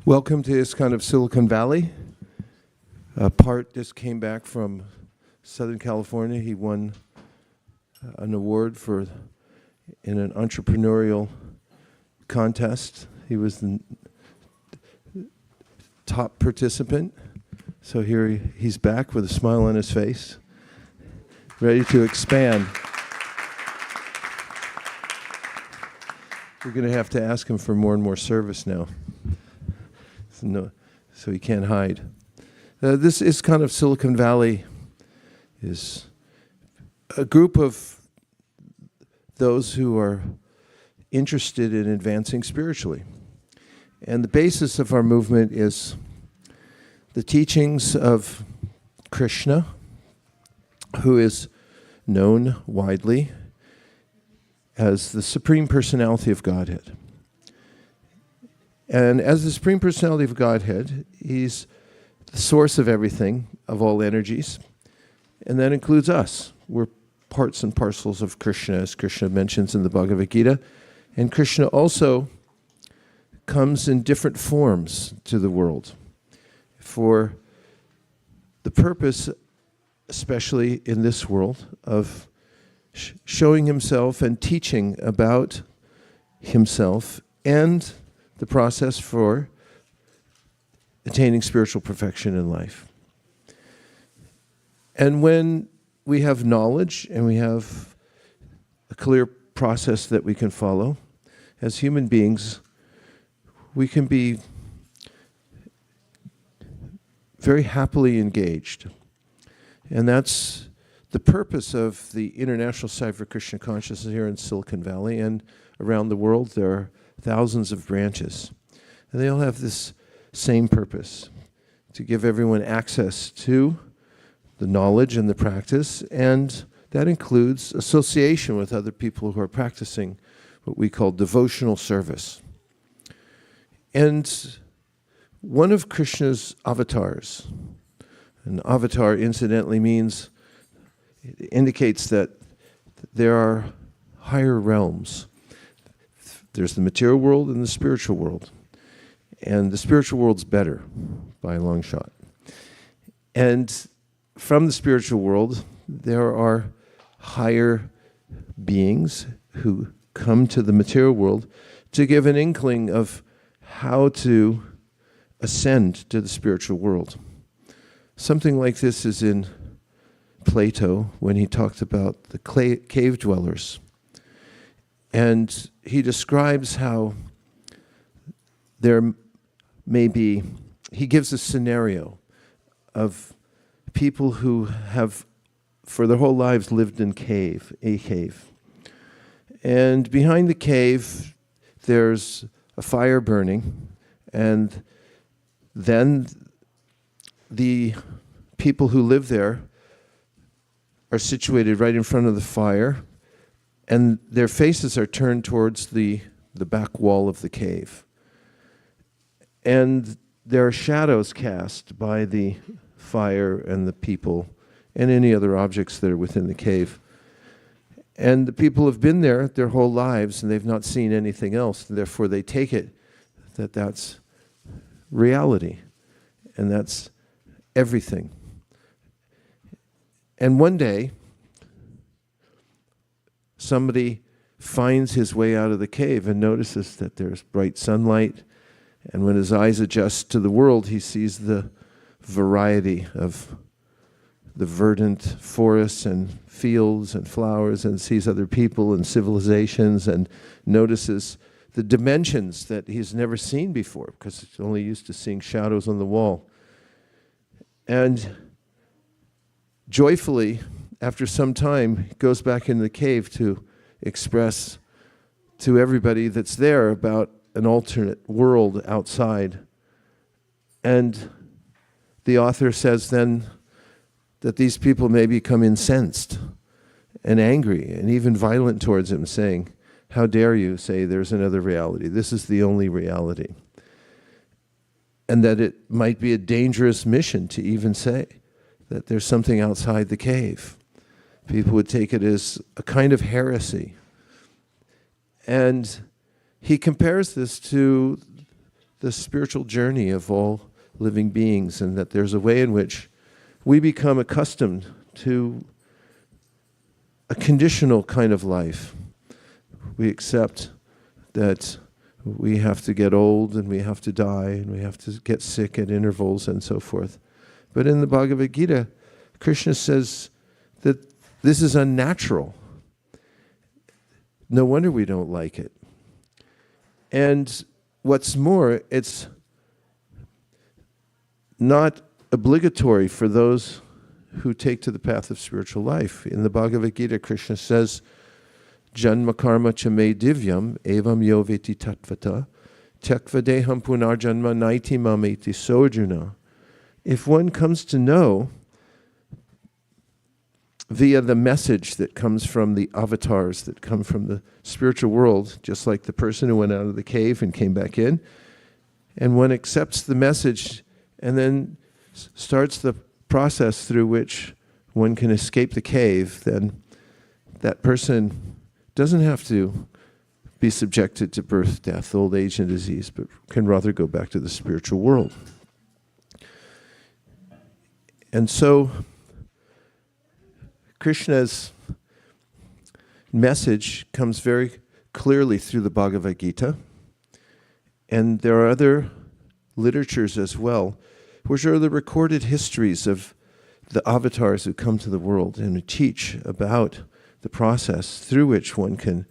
Welcome to this kind of Silicon Valley. Part just came back from Southern California. He won an award in an entrepreneurial contest. He was the top participant. So here he's back with a smile on his face, ready to expand. We're going to have to ask him for more and more service now. So he can't hide. This is kind of Silicon Valley is a group of those who are interested in advancing spiritually. And the basis of our movement is the teachings of Kṛṣṇa, who is known widely as the Supreme Personality of Godhead. And as the Supreme Personality of Godhead, he's the source of everything, of all energies, and that includes us. We're parts and parcels of Kṛṣṇa, as Kṛṣṇa mentions in the Bhagavad Gita. And Kṛṣṇa also comes in different forms to the world for the purpose, especially in this world, of showing himself and teaching about himself and the process for attaining spiritual perfection in life. And when we have knowledge and we have a clear process that we can follow, as human beings, we can be very happily engaged. And that's the purpose of the International Society for Krishna Consciousness here in Silicon Valley and around the world. There are thousands of branches. And they all have this same purpose, to give everyone access to the knowledge and the practice, and that includes association with other people who are practicing what we call devotional service. And one of Krishna's avatars, an avatar incidentally means, it indicates that there are higher realms. There's the material world and the spiritual world. And the spiritual world's better by a long shot. And from the spiritual world, there are higher beings who come to the material world to give an inkling of how to ascend to the spiritual world. Something like this is in Plato when he talked about the cave dwellers. And he describes how there may be, he gives a scenario of people who have for their whole lives lived in a cave. And behind the cave, there's a fire burning, and then the people who live there are situated right in front of the fire, and their faces are turned towards the back wall of the cave. And there are shadows cast by the fire and the people and any other objects that are within the cave. And the people have been there their whole lives and they've not seen anything else. Therefore, they take it that that's reality and that's everything. And one day, somebody finds his way out of the cave and notices that there's bright sunlight. And when his eyes adjust to the world, he sees the variety of the verdant forests and fields and flowers, and sees other people and civilizations, and notices the dimensions that he's never seen before because he's only used to seeing shadows on the wall. And joyfully, after some time, he goes back in the cave to express to everybody that's there about an alternate world outside. And the author says then that these people may become incensed and angry and even violent towards him, saying, "How dare you say there's another reality? This is the only reality." And that it might be a dangerous mission to even say that there's something outside the cave. People would take it as a kind of heresy. And he compares this to the spiritual journey of all living beings, and that there's a way in which we become accustomed to a conditional kind of life. We accept that we have to get old and we have to die and we have to get sick at intervals and so forth. But in the Bhagavad Gita, Krishna says that this is unnatural. No wonder we don't like it. And what's more, it's not obligatory for those who take to the path of spiritual life. In the Bhagavad Gita, Krishna says, Janma karma cha me divyam evam yo veti tattvata tyakva deham punarjanma naiti mameti sojuna. If one comes to know via the message that comes from the avatars that come from the spiritual world, just like the person who went out of the cave and came back in, and one accepts the message and then starts the process through which one can escape the cave, then that person doesn't have to be subjected to birth, death, old age, and disease, but can rather go back to the spiritual world. And so Krishna's message comes very clearly through the Bhagavad Gita, and there are other literatures as well, which are the recorded histories of the avatars who come to the world and who teach about the process through which one can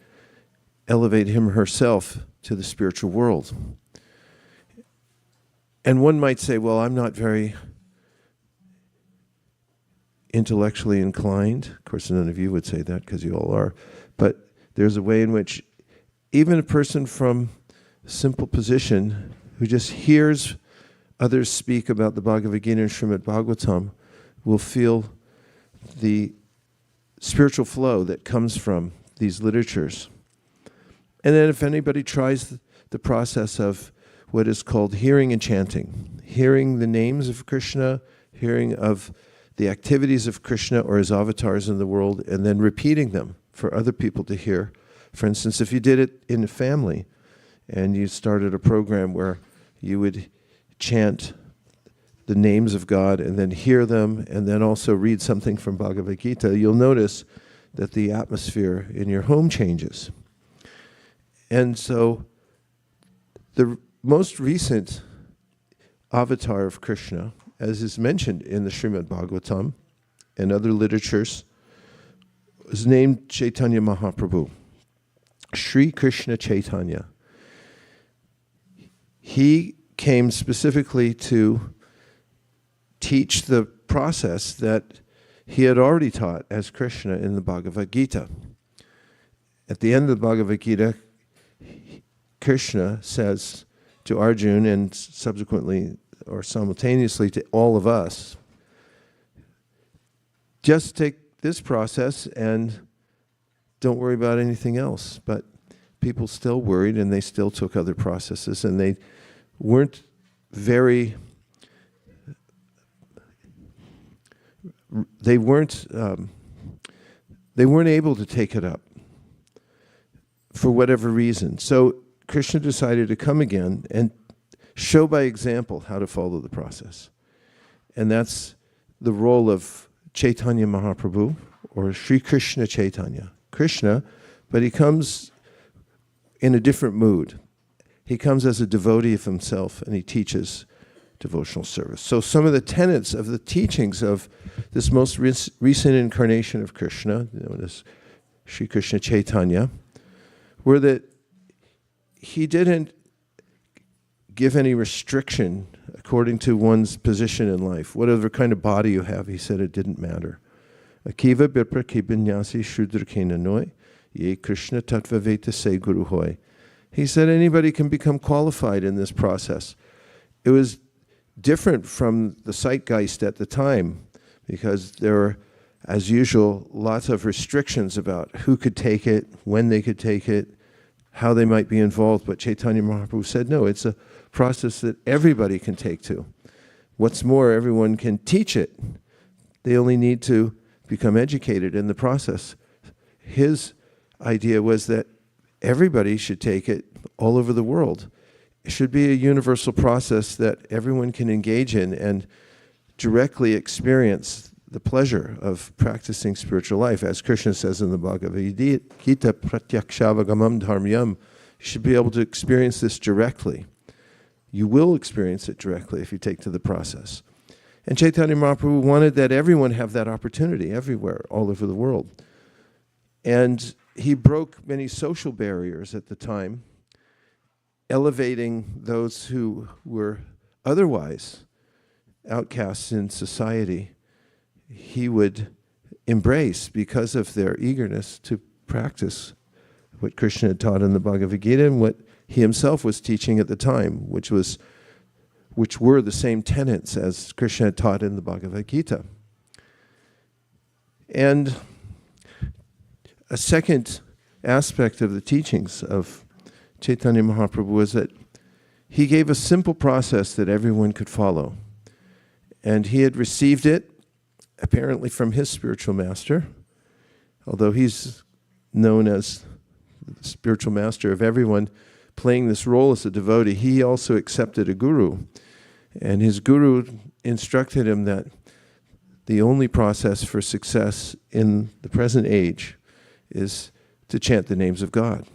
elevate him or herself to the spiritual world. And one might say, well, I'm not very intellectually inclined. Of course, none of you would say that because you all are. But there's a way in which even a person from a simple position who just hears others speak about the Bhagavad Gita and Srimad Bhagavatam will feel the spiritual flow that comes from these literatures. And then if anybody tries the process of what is called hearing and chanting, hearing the names of Krishna, hearing of the activities of Krishna or his avatars in the world, and then repeating them for other people to hear. For instance, if you did it in a family and you started a program where you would chant the names of God and then hear them and then also read something from Bhagavad Gita, you'll notice that the atmosphere in your home changes. And so the most recent avatar of Krishna, as is mentioned in the Srimad Bhagavatam and other literatures, is named Caitanya Mahāprabhu, Sri Krishna Caitanya. He came specifically to teach the process that he had already taught as Krishna in the Bhagavad Gita. At the end of the Bhagavad Gita, Krishna says to Arjuna and subsequently or simultaneously to all of us, just take this process and don't worry about anything else. But people still worried and they still took other processes and they weren't very, they weren't able to take it up for whatever reason. So Krishna decided to come again and show by example how to follow the process. And that's the role of Caitanya Mahāprabhu, or Sri Krishna Caitanya. Krishna, but he comes in a different mood. He comes as a devotee of himself and he teaches devotional service. So some of the tenets of the teachings of this most recent incarnation of Krishna, known as Sri Krishna Caitanya, were that he didn't give any restriction according to one's position in life. Whatever kind of body you have, he said it didn't matter. Akiva bipra kibinyasi shudra kenanoi, ye Krishna tattva veta se guru hoy. He said anybody can become qualified in this process. It was different from the zeitgeist at the time because there were, as usual, lots of restrictions about who could take it, when they could take it, how they might be involved. But Caitanya Mahāprabhu said, no, it's a process that everybody can take to. What's more, everyone can teach it. They only need to become educated in the process. His idea was that everybody should take it all over the world. should be a universal process that everyone can engage in and directly experience the pleasure of practicing spiritual life. As Krishna says in the Bhagavad Gita, pratyakshavagamam dharmyam, you should be able to experience this directly. You will experience it directly if you take to the process. And Caitanya Mahāprabhu wanted that everyone have that opportunity everywhere, all over the world. And he broke many social barriers at the time, elevating those who were otherwise outcasts in society. He would embrace because of their eagerness to practice what Krishna had taught in the Bhagavad Gita and what he himself was teaching at the time, which were the same tenets as Krishna had taught in the Bhagavad Gita. And a second aspect of the teachings of Caitanya Mahāprabhu was that he gave a simple process that everyone could follow. And he had received it, apparently from his spiritual master, although he's known as the spiritual master of everyone playing this role as a devotee. He also accepted a guru. And his guru instructed him that the only process for success in the present age is to chant the names of God.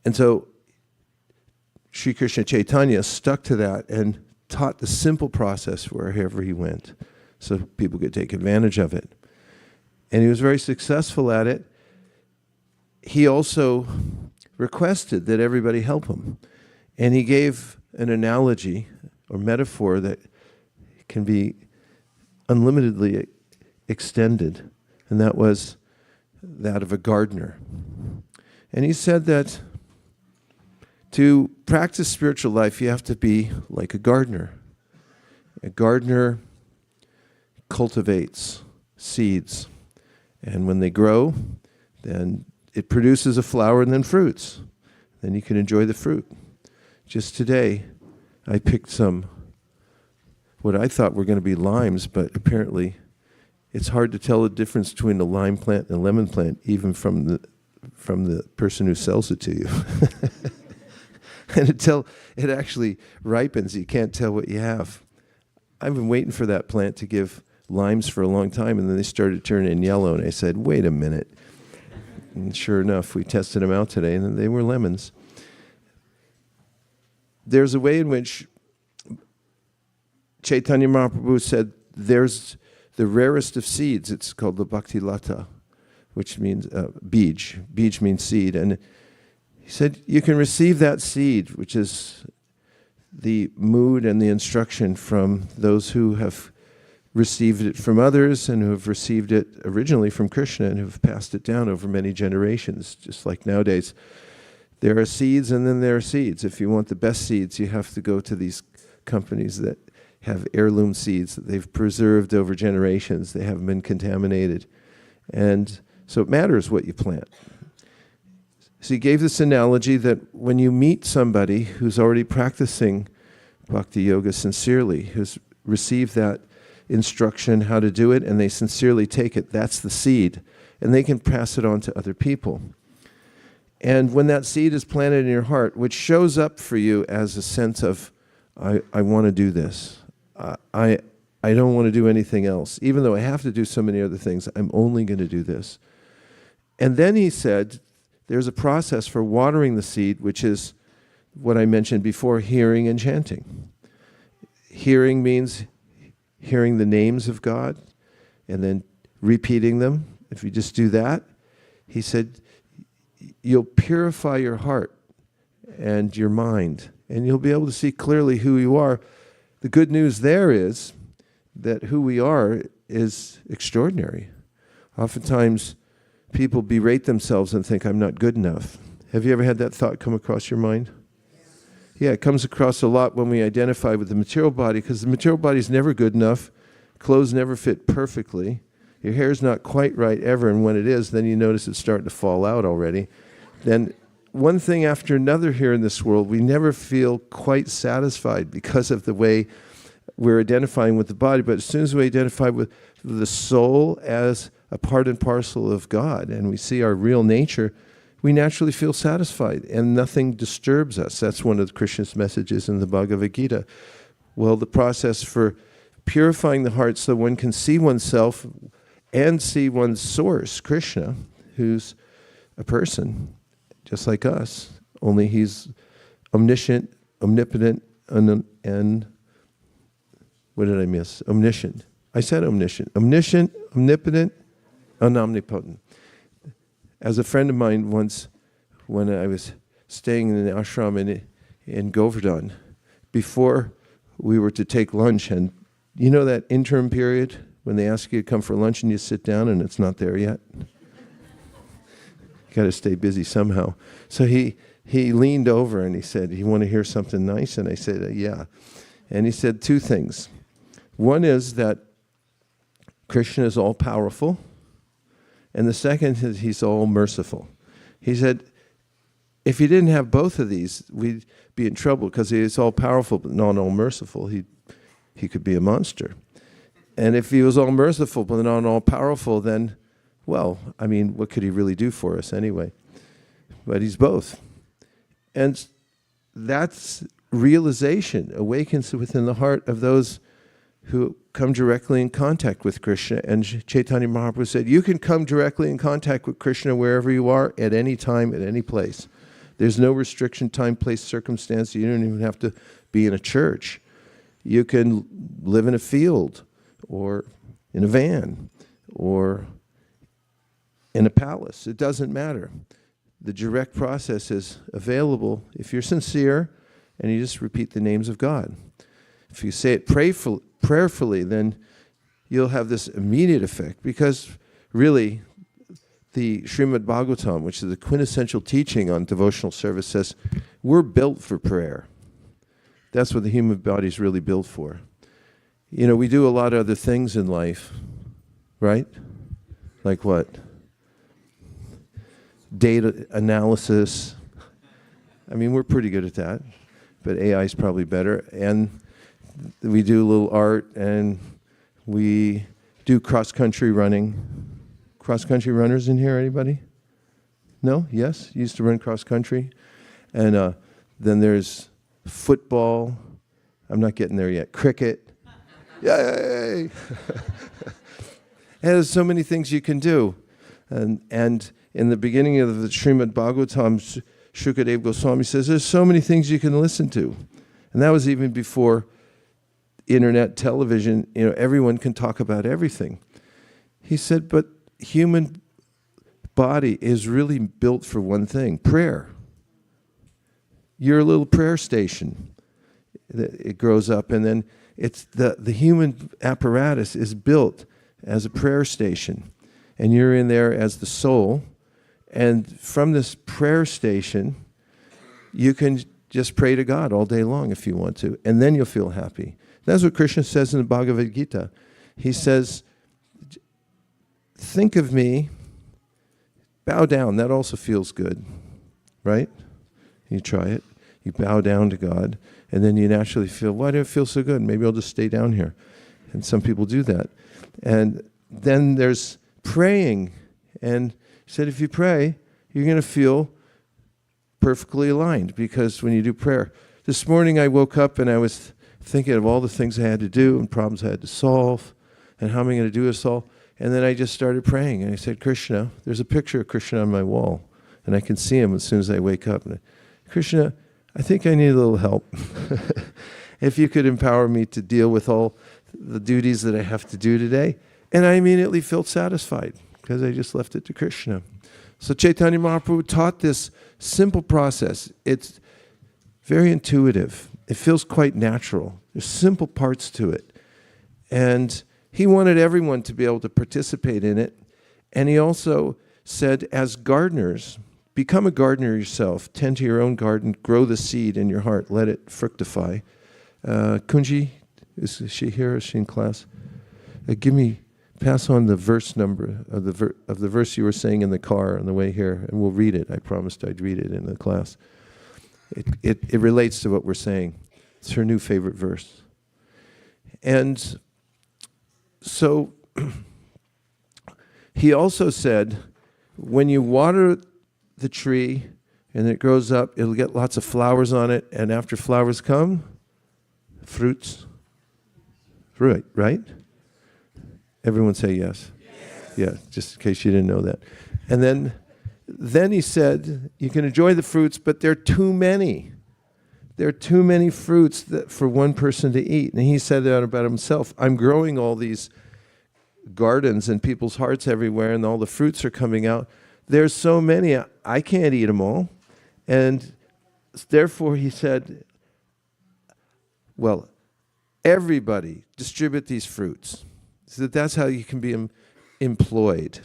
And so Sri Krishna Chaitanya stuck to that and taught the simple process wherever he went so people could take advantage of it. And he was very successful at it. He also requested that everybody help him. And he gave an analogy or metaphor that can be unlimitedly extended, and that was that of a gardener. And he said that to practice spiritual life, you have to be like a gardener. A gardener cultivates seeds, and when they grow, then it produces a flower and then fruits. Then you can enjoy the fruit. Just today, I picked some, what I thought were going to be limes, but apparently it's hard to tell the difference between a lime plant and a lemon plant, even from the person who sells it to you. And until it actually ripens, you can't tell what you have. I've been waiting for that plant to give limes for a long time, and then they started turning yellow, and I said, wait a minute. And sure enough, we tested them out today, and they were lemons. There's a way in which Caitanya Mahāprabhu said there's the rarest of seeds. It's called the bhakti lata, which means bij. Bij means seed. And he said you can receive that seed, which is the mood and the instruction from those who have received it from others and who have received it originally from Krishna and who have passed it down over many generations. Just like nowadays, there are seeds and then there are seeds. If you want the best seeds, you have to go to these companies that have heirloom seeds that they've preserved over generations. They haven't been contaminated. And so it matters what you plant. So he gave this analogy that when you meet somebody who's already practicing bhakti yoga sincerely, who's received that instruction how to do it, and they sincerely take it, that's the seed. And they can pass it on to other people. And when that seed is planted in your heart, which shows up for you as a sense of, I want to do this. I don't want to do anything else. Even though I have to do so many other things, I'm only going to do this. And then he said, there's a process for watering the seed, which is what I mentioned before, hearing and chanting. Hearing means hearing the names of God and then repeating them. If you just do that, he said, you'll purify your heart and your mind, and you'll be able to see clearly who you are. The good news there is that who we are is extraordinary. Oftentimes, people berate themselves and think, I'm not good enough. Have you ever had that thought come across your mind? Yeah, it comes across a lot when we identify with the material body, because the material body is never good enough. Clothes never fit perfectly. Your hair's not quite right ever, and when it is, then you notice it's starting to fall out already. Then one thing after another here in this world, we never feel quite satisfied because of the way we're identifying with the body. But as soon as we identify with the soul as a part and parcel of God, and we see our real nature, we naturally feel satisfied and nothing disturbs us. That's one of Krishna's messages in the Bhagavad Gita. Well, the process for purifying the heart so one can see oneself and see one's source, Krishna, who's a person, just like us, only he's omniscient, omnipotent, and what did I miss? Omniscient. I said omniscient. Omniscient, omnipotent, and omnipotent. As a friend of mine once, when I was staying in the ashram in Govardhan, before we were to take lunch, and you know that interim period when they ask you to come for lunch and you sit down and it's not there yet? Got to stay busy somehow. So he leaned over and he said, "You want to hear something nice?" And I said, "Yeah." And he said two things. One is that Krishna is all powerful, and the second is he's all merciful. He said, if he didn't have both of these, we'd be in trouble, because he is all powerful but not all merciful. He could be a monster. And if he was all merciful but not all powerful, then, well, I mean, what could he really do for us anyway? But he's both. And that's realization awakens within the heart of those who come directly in contact with Krishna. And Caitanya Mahāprabhu said, you can come directly in contact with Krishna wherever you are, at any time, at any place. There's no restriction, time, place, circumstance. You don't even have to be in a church. You can live in a field, or in a van, or in a palace. It doesn't matter. The direct process is available if you're sincere and you just repeat the names of God. If you say it prayerfully, then you'll have this immediate effect, because really the Srimad Bhagavatam, which is the quintessential teaching on devotional service, says we're built for prayer. That's what the human body is really built for. You know, we do a lot of other things in life, right? Like what? Data analysis. I mean, we're pretty good at that, but AI is probably better. And we do a little art, and we do cross-country running. Cross-country runners in here, anybody? No? Yes? You used to run cross-country? And then there's football. I'm not getting there yet. Cricket. Yay! And there's so many things you can do. And in the beginning of the Srimad Bhagavatam, Shukadeva Goswami says there's so many things you can listen to. And that was even before internet, television. You know, everyone can talk about everything. He said, but human body is really built for one thing, prayer. You're a little prayer station. It grows up, and then it's the human apparatus is built as a prayer station, and you're in there as the soul. And from this prayer station, you can just pray to God all day long if you want to, and then you'll feel happy. That's what Krishna says in the Bhagavad Gita. He says, think of me, bow down. That also feels good, right? You try it. You bow down to God, and then you naturally feel, why do it feel so good? Maybe I'll just stay down here. And some people do that. And then there's praying. And he said, if you pray, you're going to feel perfectly aligned, because when you do prayer. This morning I woke up and I was thinking of all the things I had to do and problems I had to solve, and how am I going to do this all? And then I just started praying, and I said, Krishna, there's a picture of Krishna on my wall, and I can see him as soon as I wake up. And Krishna, I think I need a little help. If you could empower me to deal with all the duties that I have to do today. And I immediately felt satisfied, because I just left it to Krishna. So Caitanya Mahāprabhu taught this simple process. It's very intuitive. It feels quite natural. There's simple parts to it. And he wanted everyone to be able to participate in it. And he also said, as gardeners, become a gardener yourself. Tend to your own garden. Grow the seed in your heart. Let it fructify. Kunji, is she here? Is she in class? Pass on the verse number of the verse you were saying in the car on the way here, and we'll read it. I promised I'd read it in the class. It relates to what we're saying. It's her new favorite verse. And so he also said, when you water the tree, and it grows up. It'll get lots of flowers on it, and after flowers come, fruits. Fruit, right? Everyone say yes. Yeah, just in case you didn't know that. And then he said, you can enjoy the fruits, but there are too many. There are too many fruits for one person to eat. And he said that about himself. I'm growing all these gardens in people's hearts everywhere, and all the fruits are coming out. There's so many, I can't eat them all. And therefore he said, well, everybody distribute these fruits. So that's how you can be employed,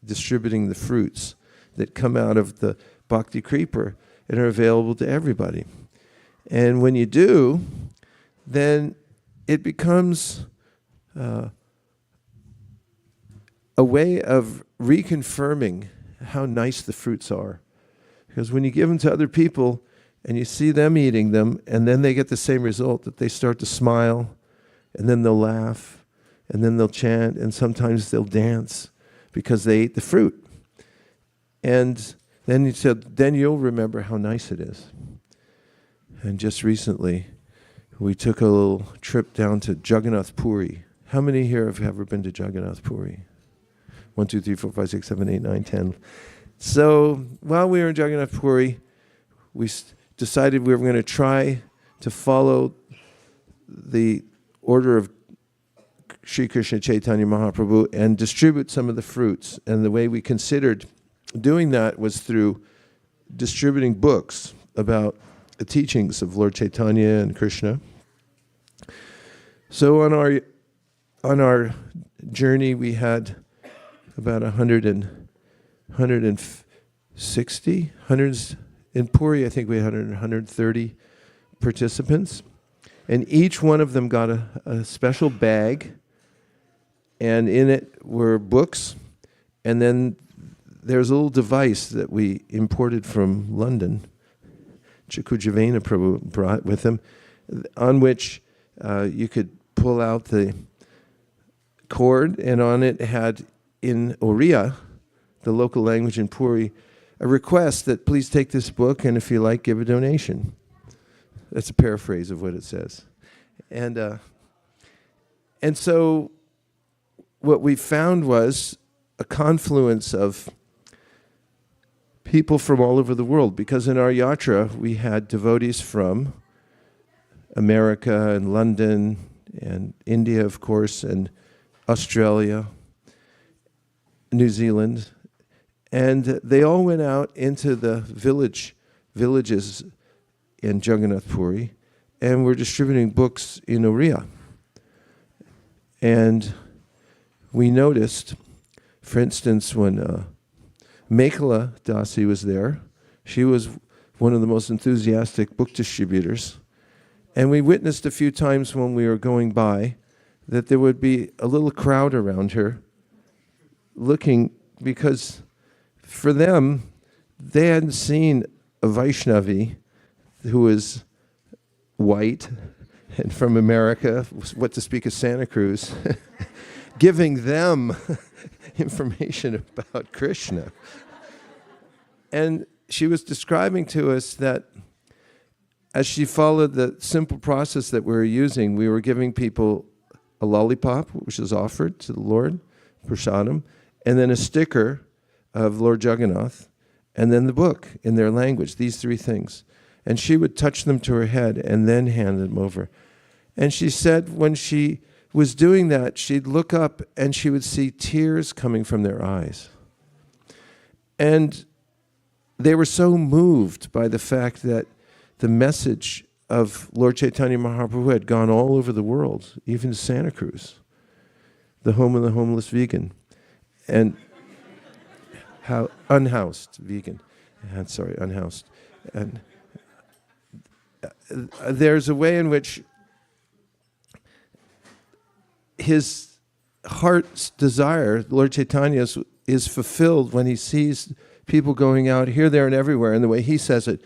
distributing the fruits that come out of the bhakti creeper and are available to everybody. And when you do, then it becomes a way of reconfirming how nice the fruits are. Because when you give them to other people and you see them eating them, and then they get the same result, that they start to smile, and then they'll laugh, and then they'll chant, and sometimes they'll dance because they ate the fruit. And then he said, then you'll remember how nice it is. And just recently, we took a little trip down to Jagannath Puri. How many here have ever been to Jagannath Puri? 1, 2, 3, 4, 5, 6, 7, 8, 9, 10. So while we were in Jagannath Puri, we decided we were going to try to follow the order of Sri Kṛṣṇa Caitanya Mahāprabhu and distribute some of the fruits. And the way we considered doing that was through distributing books about the teachings of Lord Chaitanya and Krishna. So on our journey, we had about 160, in Puri, I think we had 130 participants. And each one of them got a special bag, and in it were books. And then there's a little device that we imported from London, Kuñjarī Prabhu brought with him, on which you could pull out the cord, and on it had, in Oriya, the local language in Puri, a request that please take this book, and if you like, give a donation. That's a paraphrase of what it says. And so what we found was a confluence of people from all over the world, because in our yatra we had devotees from America and London and India, of course, and Australia, New Zealand, and they all went out into the villages in Jagannath Puri, and were distributing books in Oriya. And we noticed, for instance, when Mekhala Dāsa was there, she was one of the most enthusiastic book distributors. And we witnessed a few times when we were going by that there would be a little crowd around her looking, because for them, they hadn't seen a Vaishnavi who was white and from America, what to speak of Santa Cruz, giving them information about Krishna. And she was describing to us that as she followed the simple process that we were using, we were giving people a lollipop, which is offered to the Lord, prasadam, and then a sticker of Lord Jagannath, and then the book in their language, these three things. And she would touch them to her head and then hand them over. And she said when she was doing that, she'd look up and she would see tears coming from their eyes. And they were so moved by the fact that the message of Lord Caitanya Mahāprabhu had gone all over the world, even to Santa Cruz, the home of the homeless vegan. And how unhoused vegan. Sorry, unhoused. And there's a way in which his heart's desire, Lord Chaitanya's, is fulfilled when he sees people going out here, there, and everywhere. And the way he says it,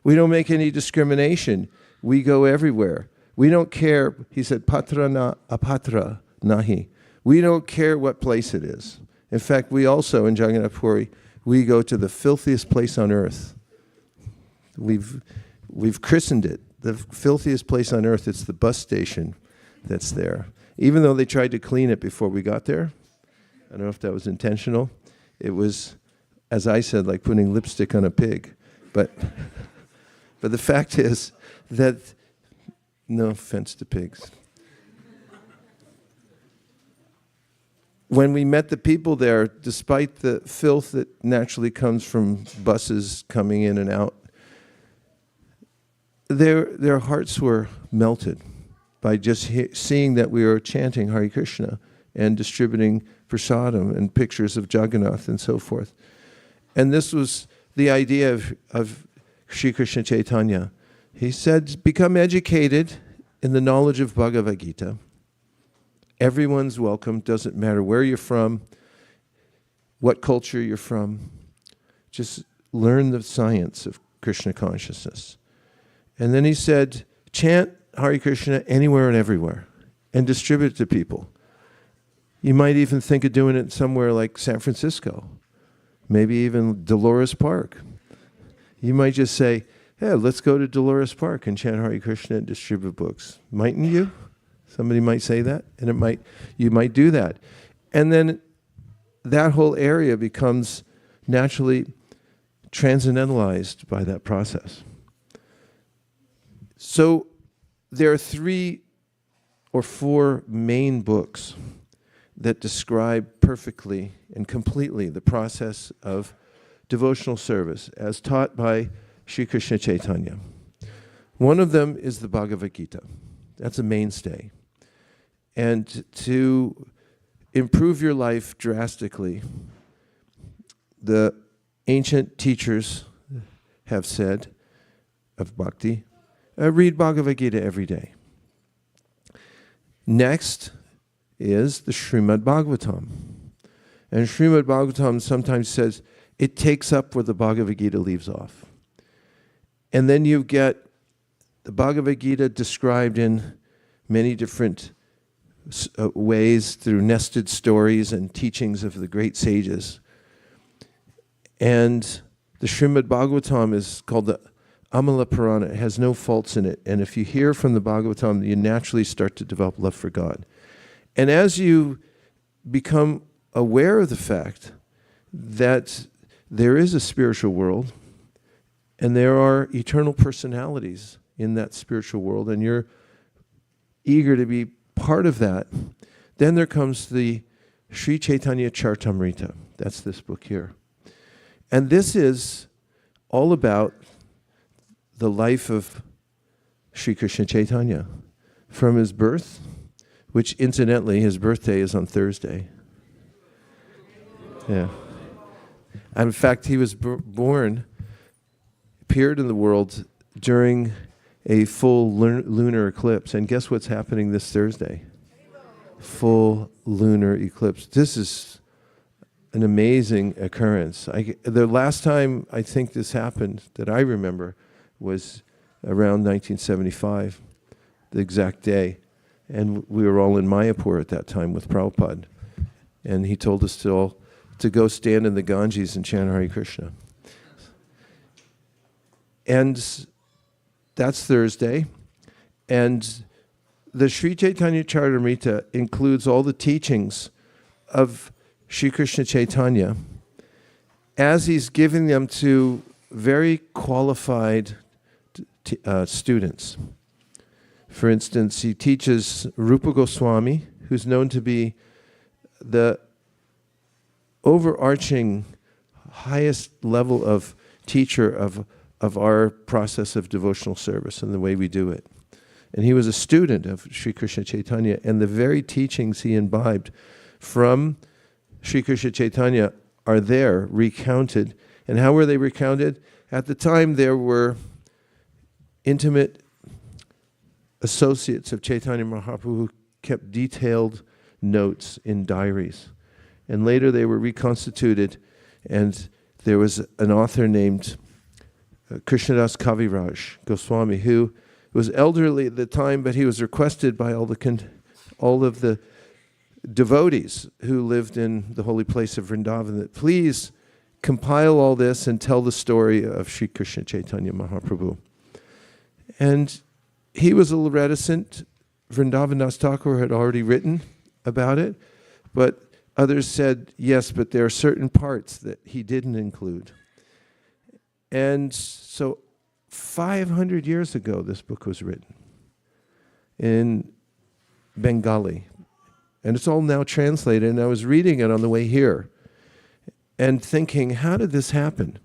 we don't make any discrimination. We go everywhere. We don't care, he said, patra na apatra nahi. We don't care what place it is. In fact, we also, in Jagannath Puri, we go to the filthiest place on earth. We've christened it the filthiest place on earth. It's the bus station that's there. Even though they tried to clean it before we got there, I don't know if that was intentional. It was, as I said, like putting lipstick on a pig. But the fact is that, no offense to pigs. When we met the people there, despite the filth that naturally comes from buses coming in and out, their hearts were melted by just seeing that we were chanting Hare Krishna and distributing prasadam and pictures of Jagannath and so forth. And this was the idea of Sri Krishna Caitanya. He said, become educated in the knowledge of Bhagavad Gita. Everyone's welcome, doesn't matter where you're from, what culture you're from. Just learn the science of Krishna consciousness. And then he said, chant Hare Krishna anywhere and everywhere and distribute it to people. You might even think of doing it somewhere like San Francisco, maybe even Dolores Park. You might just say, hey, let's go to Dolores Park and chant Hare Krishna and distribute books. Mightn't you? Somebody might say that, and you might do that. And then that whole area becomes naturally transcendentalized by that process. So there are 3 or 4 main books that describe perfectly and completely the process of devotional service as taught by Sri Krishna Caitanya. One of them is the Bhagavad Gita. That's a mainstay. And to improve your life drastically, the ancient teachers have said of bhakti, read Bhagavad Gita every day. Next is the Srimad Bhagavatam. And Srimad Bhagavatam sometimes says it takes up where the Bhagavad Gita leaves off. And then you get the Bhagavad Gita described in many different ways through nested stories and teachings of the great sages. And the Srimad Bhagavatam is called the Amala Purana. It has no faults in it. And if you hear from the Bhagavatam, you naturally start to develop love for God. And as you become aware of the fact that there is a spiritual world and there are eternal personalities in that spiritual world, and you're eager to be part of that, then there comes the Sri Chaitanya Charitamrita. That's this book here. And this is all about the life of Sri Krishna Chaitanya from his birth, which incidentally, his birthday is on Thursday. Yeah. And in fact, he was born, appeared in the world during a full lunar eclipse. And guess what's happening this Thursday? Full lunar eclipse. This is an amazing occurrence. The last time I think this happened that I remember was around 1975, the exact day. And we were all in Mayapur at that time with Prabhupada. And he told us to go stand in the Ganges and chant Hare Krishna. And that's Thursday. And the Sri Chaitanya Charitamrita includes all the teachings of Sri Krishna Chaitanya as he's giving them to very qualified students. For instance, he teaches Rupa Goswami, who's known to be the overarching highest level of teacher of our process of devotional service and the way we do it. And he was a student of Sri Krishna Chaitanya, and the very teachings he imbibed from Sri Krishna Chaitanya are there recounted. And how were they recounted? At the time, there were intimate associates of Caitanya Mahāprabhu who kept detailed notes in diaries. And later they were reconstituted, and there was an author named Krishnadas Kaviraj Goswami, who was elderly at the time, but he was requested by all of the devotees who lived in the holy place of Vrindavan that please compile all this and tell the story of Sri Kṛṣṇa Caitanya Mahāprabhu. And he was a little reticent. Vrindavan Das Thakur had already written about it, but others said, yes, but there are certain parts that he didn't include. And so 500 years ago, this book was written in Bengali. And it's all now translated, and I was reading it on the way here and thinking, how did this happen?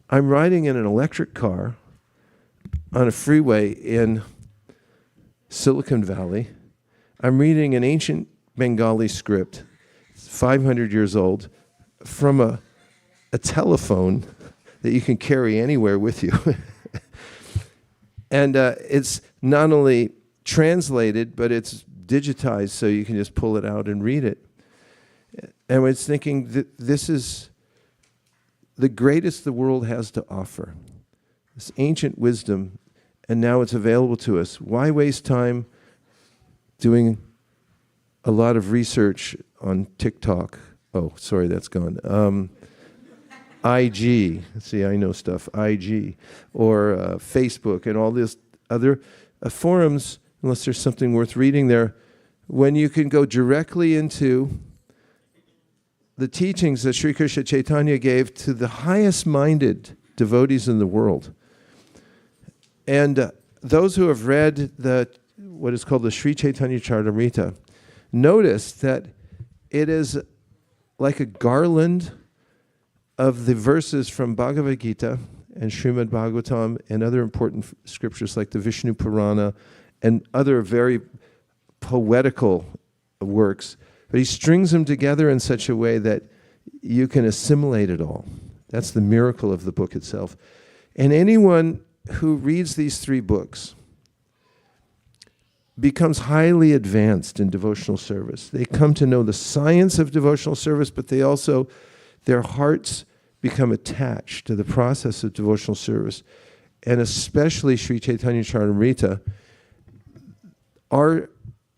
I'm riding in an electric car on a freeway in Silicon Valley. I'm reading an ancient Bengali script, 500 years old, from a telephone that you can carry anywhere with you. And it's not only translated, but it's digitized so you can just pull it out and read it. And I was thinking that this is the greatest the world has to offer, this ancient wisdom, and now it's available to us. Why waste time doing a lot of research on TikTok? Oh, sorry, that's gone. IG, see, I know stuff, IG, or Facebook, and all these other forums, unless there's something worth reading there, when you can go directly into the teachings that Sri Kṛṣṇa Caitanya gave to the highest-minded devotees in the world. And those who have read what is called the Sri Chaitanya Charitamrita notice that it is like a garland of the verses from Bhagavad Gita and Srimad Bhagavatam and other important scriptures like the Vishnu Purana and other very poetical works. But he strings them together in such a way that you can assimilate it all. That's the miracle of the book itself. And anyone who reads these three books becomes highly advanced in devotional service. They come to know the science of devotional service, but they also, their hearts become attached to the process of devotional service. And especially Sri Chaitanya Charitamrita, our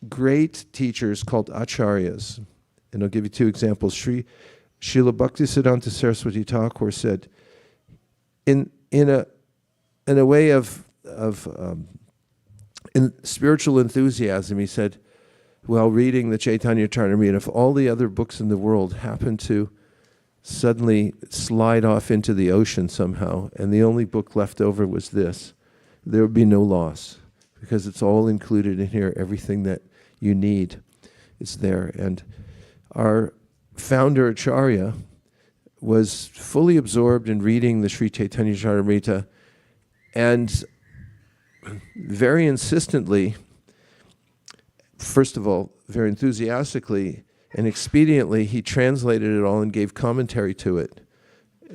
great teachers called acharyas, and I'll give you two examples. Srila Bhaktisiddhanta Saraswati Thakur said, in a way of in spiritual enthusiasm, he said, while reading the Caitanya Charitamrita, if all the other books in the world happen to suddenly slide off into the ocean somehow, and the only book left over was this, there would be no loss, because it's all included in here. Everything that you need is there. And our founder, Acharya, was fully absorbed in reading the Sri Chaitanya Charitamrita, and very insistently, first of all, very enthusiastically and expediently, he translated it all and gave commentary to it.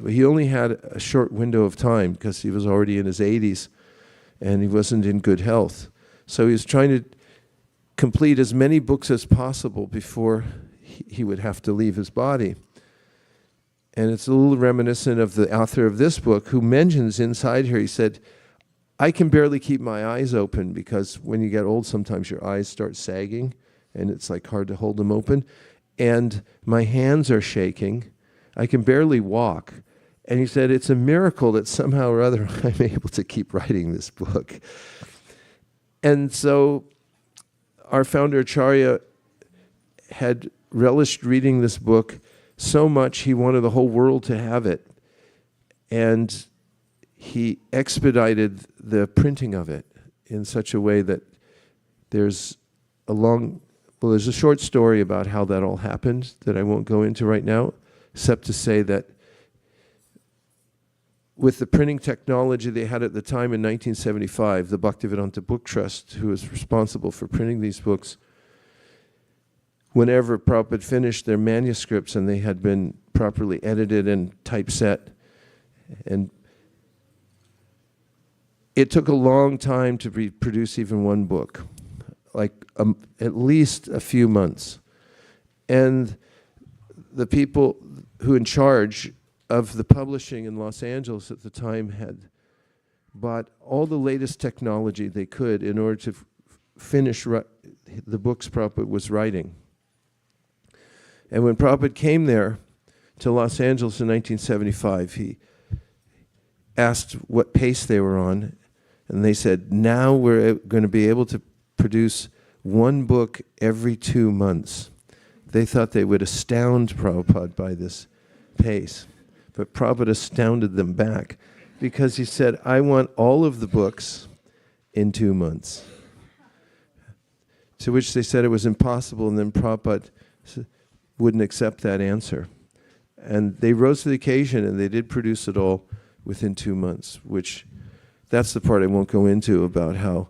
He only had a short window of time because he was already in his 80s and he wasn't in good health. So he was trying to complete as many books as possible before he would have to leave his body. And it's a little reminiscent of the author of this book, who mentions inside here, he said, I can barely keep my eyes open because when you get old, sometimes your eyes start sagging and it's like hard to hold them open. And my hands are shaking. I can barely walk. And he said, it's a miracle that somehow or other I'm able to keep writing this book. And so our founder Acharya had relished reading this book so much he wanted the whole world to have it. And he expedited the printing of it in such a way that there's a short story about how that all happened that I won't go into right now, except to say that with the printing technology they had at the time in 1975, the Bhaktivedanta Book Trust, who was responsible for printing these books, whenever Prabhupada finished their manuscripts and they had been properly edited and typeset, and it took a long time to produce even one book, like at least a few months. And the people who in charge of the publishing in Los Angeles at the time had bought all the latest technology they could in order to finish the books Prabhupada was writing. And when Prabhupada came there to Los Angeles in 1975. He asked what pace they were on, and they said, now we're going to be able to produce one book every 2 months. They thought they would astound Prabhupada by this pace, but Prabhupada astounded them back because he said, I want all of the books in 2 months. To which they said it was impossible, and then Prabhupada wouldn't accept that answer. And they rose to the occasion, and they did produce it all within 2 months, which that's the part I won't go into about how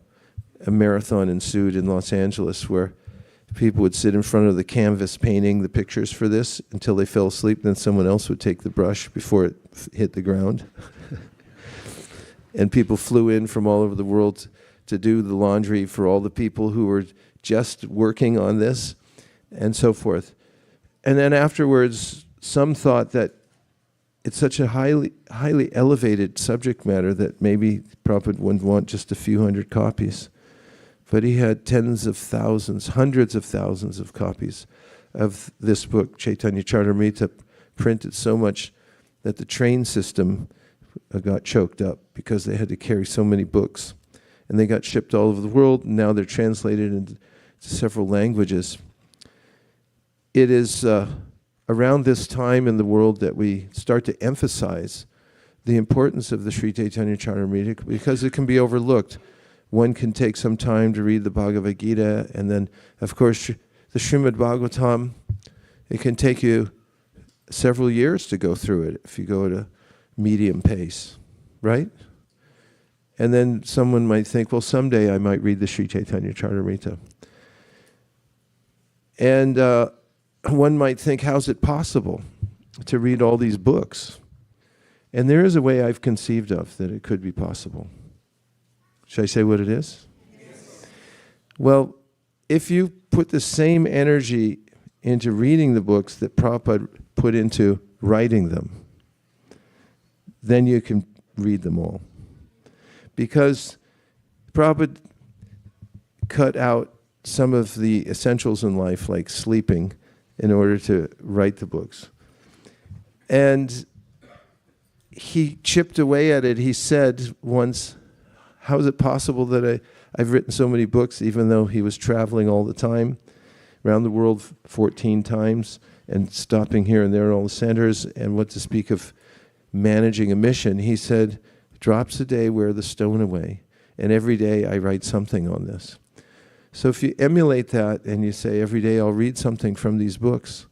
a marathon ensued in Los Angeles where people would sit in front of the canvas painting the pictures for this until they fell asleep, then someone else would take the brush before it hit the ground. And people flew in from all over the world to do the laundry for all the people who were just working on this, and so forth. And then afterwards, some thought that it's such a highly elevated subject matter that maybe Prabhupada wouldn't want just a few hundred copies. But he had tens of thousands, hundreds of thousands of copies of this book, Caitanya Charitamrita, printed so much that the train system got choked up because they had to carry so many books. And they got shipped all over the world, and now they're translated into several languages. It is around this time in the world that we start to emphasize the importance of the Sri Caitanya Charitamrita because it can be overlooked. One can take some time to read the Bhagavad Gita, and then, of course, the Srimad Bhagavatam. It can take you several years to go through it if you go at a medium pace, right? And then someone might think, well, someday I might read the Sri Caitanya Charitamrita. And one might think, how's it possible to read all these books? And there is a way I've conceived of that it could be possible. Should I say what it is? Yes. Well, if you put the same energy into reading the books that Prabhupada put into writing them, then you can read them all. Because Prabhupada cut out some of the essentials in life, like sleeping, in order to write the books. And he chipped away at it. He said once, how is it possible that I've written so many books, even though he was traveling all the time, around the world 14 times, and stopping here and there in all the centers, and what to speak of managing a mission. He said, drops a day wear the stone away, and every day I write something on this. So if you emulate that and you say, every day I'll read something from these books,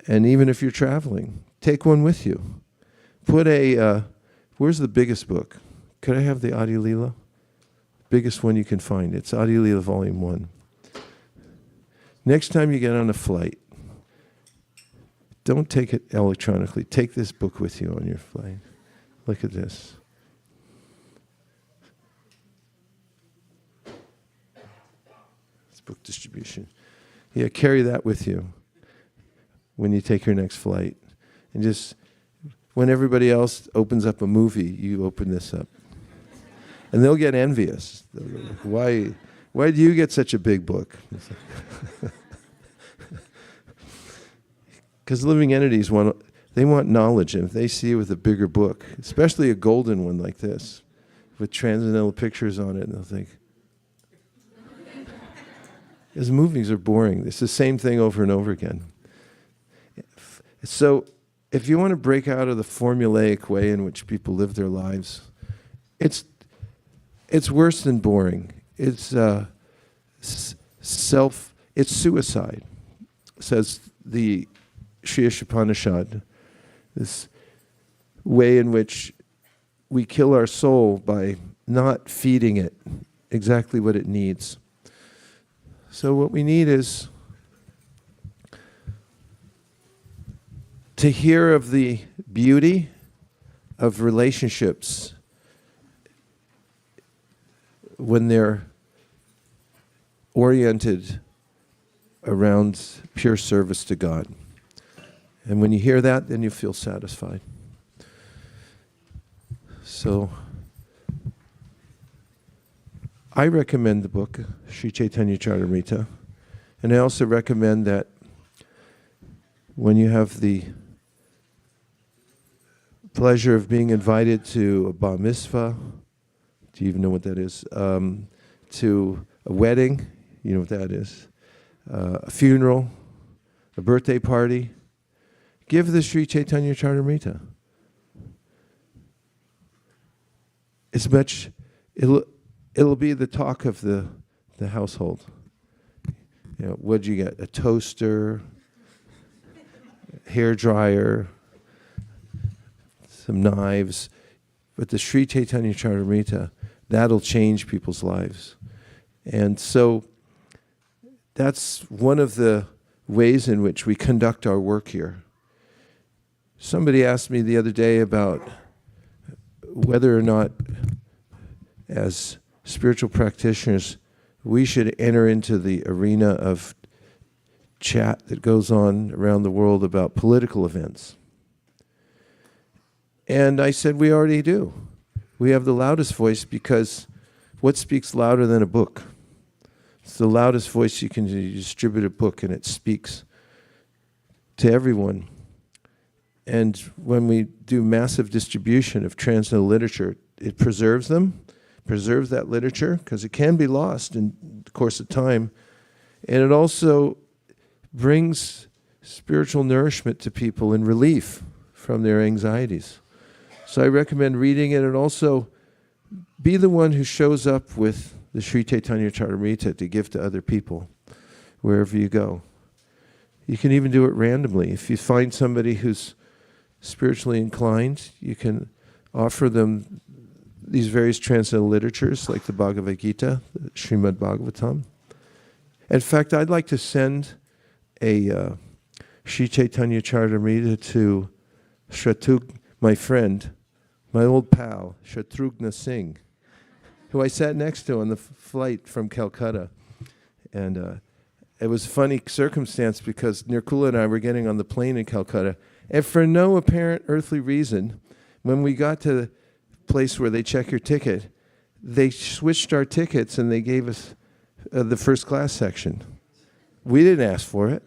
and even if you're traveling, take one with you. Put a, where's the biggest book? Could I have the Adi Leela? Biggest one you can find. It's Adi Leela Volume 1. Next time you get on a flight, don't take it electronically. Take this book with you on your flight. Look at this. Book distribution. Yeah, carry that with you when you take your next flight. And just, when everybody else opens up a movie, you open this up. And they'll get envious. They'll go, why do you get such a big book? Because living entities want knowledge, and if they see you with a bigger book, especially a golden one like this, with transcendental pictures on it, and they'll think, his movies are boring. It's the same thing over and over again. So if you want to break out of the formulaic way in which people live their lives, it's worse than boring. It's it's suicide, says the Sri Upanishad. This way in which we kill our soul by not feeding it exactly what it needs. So what we need is to hear of the beauty of relationships when they're oriented around pure service to God. And when you hear that, then you feel satisfied. So I recommend the book, Sri Caitanya Charitamrita, and I also recommend that when you have the pleasure of being invited to a bar mitzvah. Do you even know what that is? To a wedding. You know what that is? A funeral, a birthday party. Give the Sri Caitanya Charitamrita. It'll be the talk of the household. You know, what'd you get? A toaster, hair dryer, some knives. But the Sri Caitanya Charitamrita, that'll change people's lives. And so that's one of the ways in which we conduct our work here. Somebody asked me the other day about whether or not, as spiritual practitioners, we should enter into the arena of chat that goes on around the world about political events. And I said, we already do. We have the loudest voice because what speaks louder than a book? It's the loudest voice you can distribute a book, and it speaks to everyone. And when we do massive distribution of transcendental literature, it preserves them, preserves that literature, because it can be lost in the course of time. And it also brings spiritual nourishment to people and relief from their anxieties. So I recommend reading it, and also be the one who shows up with the Sri Caitanya Charitamrita to give to other people wherever you go. You can even do it randomly. If you find somebody who's spiritually inclined, you can offer them these various transcendental literatures like the Bhagavad Gita, the Srimad Bhagavatam. In fact, I'd like to send a Sri Caitanya Charitamrita to my friend, my old pal, Shatrughna Singh, who I sat next to on the flight from Calcutta. And it was a funny circumstance because Nirkula and I were getting on the plane in Calcutta, and for no apparent earthly reason, when we got to the place where they check your ticket, they switched our tickets and they gave us the first class section. We didn't ask for it.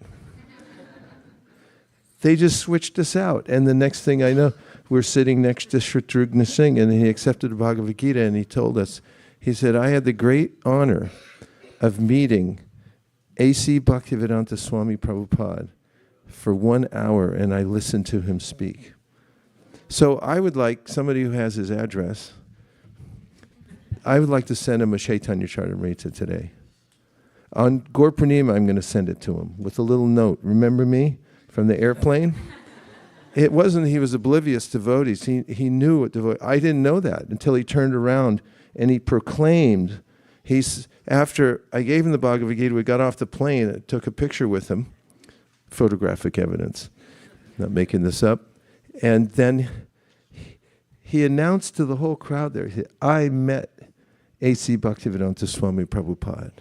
They just switched us out. And the next thing I know, we're sitting next to Shatrughna Singh, and he accepted the Bhagavad Gita, and he told us, he said, I had the great honor of meeting A.C. Bhaktivedanta Swami Prabhupada for 1 hour, and I listened to him speak. So I would like somebody who has his address, I would like to send him a Caitanya Charitamrita today. On Gaur Purnima, I'm going to send it to him with a little note. Remember me from the airplane? It wasn't he was oblivious to devotees. He knew what devotees. I didn't know that until he turned around and he proclaimed. After I gave him the Bhagavad Gita, we got off the plane and took a picture with him, photographic evidence, not making this up. And then he announced to the whole crowd there, he said, I met A.C. Bhaktivedanta Swami Prabhupada.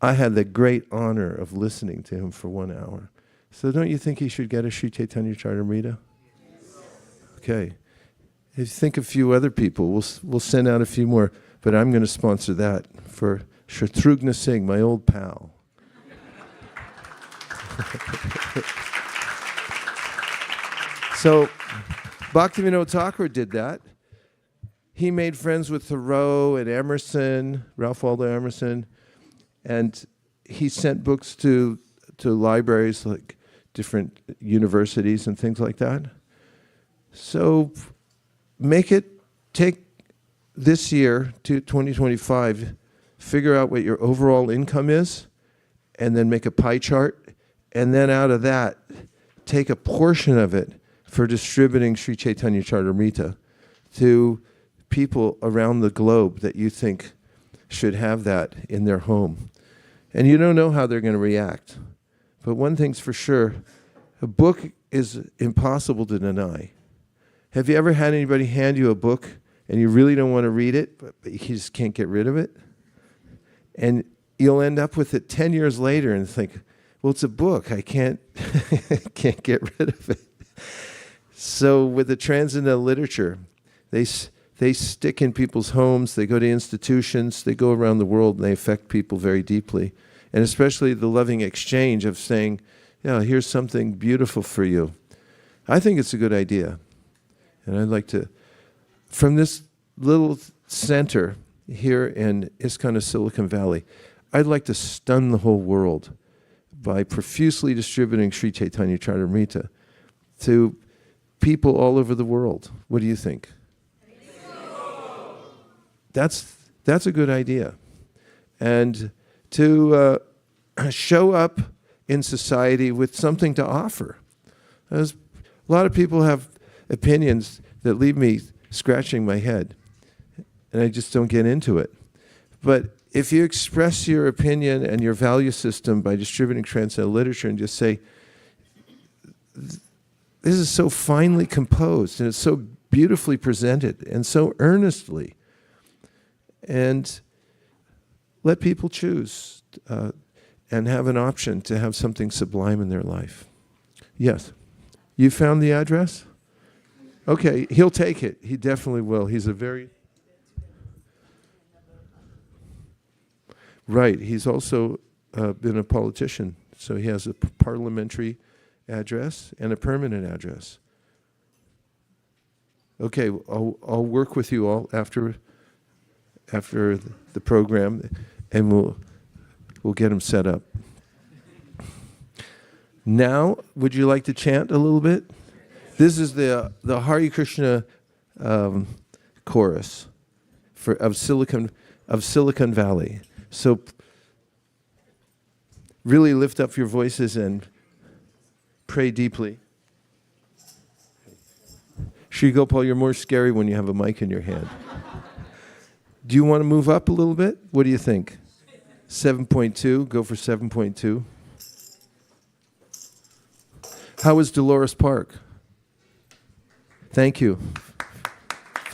I had the great honor of listening to him for 1 hour. So don't you think he should get a Sri Caitanya Charitamrita? Okay. If you think a few other people, we'll send out a few more, but I'm going to sponsor that for Shatrughna Singh, my old pal. So Bhaktivinoda Thakur did that. He made friends with Thoreau and Emerson, Ralph Waldo Emerson, and he sent books to libraries like different universities and things like that. So take this year to 2025, figure out what your overall income is, and then make a pie chart, and then out of that, take a portion of it for distributing Sri Caitanya Charitamrita to people around the globe that you think should have that in their home. And you don't know how they're going to react. But one thing's for sure, a book is impossible to deny. Have you ever had anybody hand you a book and you really don't want to read it, but you just can't get rid of it? And you'll end up with it 10 years later and think, well, it's a book. I can't get rid of it. So with the transcendental literature, they stick in people's homes, they go to institutions, they go around the world, and they affect people very deeply. And especially the loving exchange of saying, yeah, here's something beautiful for you. I think it's a good idea. And I'd like to, from this little center here in ISKCON of Silicon Valley, I'd like to stun the whole world by profusely distributing Sri Caitanya Charitamrita to people all over the world. What do you think? That's a good idea. And to show up in society with something to offer. As a lot of people have opinions that leave me scratching my head, and I just don't get into it. But if you express your opinion and your value system by distributing transcendental literature and just say, this is so finely composed and it's so beautifully presented and so earnestly, and let people choose and have an option to have something sublime in their life. Yes. You found the address? Okay, he'll take it. He definitely will. He's a very... Right, he's also been a politician, so he has a parliamentary address and a permanent address. Okay, I'll work with you all after the program, and we'll get him set up. Now, would you like to chant a little bit? This is the Hare Krishna chorus of Silicon Valley. So really lift up your voices and pray deeply. Sri Gopal, you're more scary when you have a mic in your hand. Do you want to move up a little bit? What do you think? 7.2, go for 7.2. How was Dolores Park? Thank you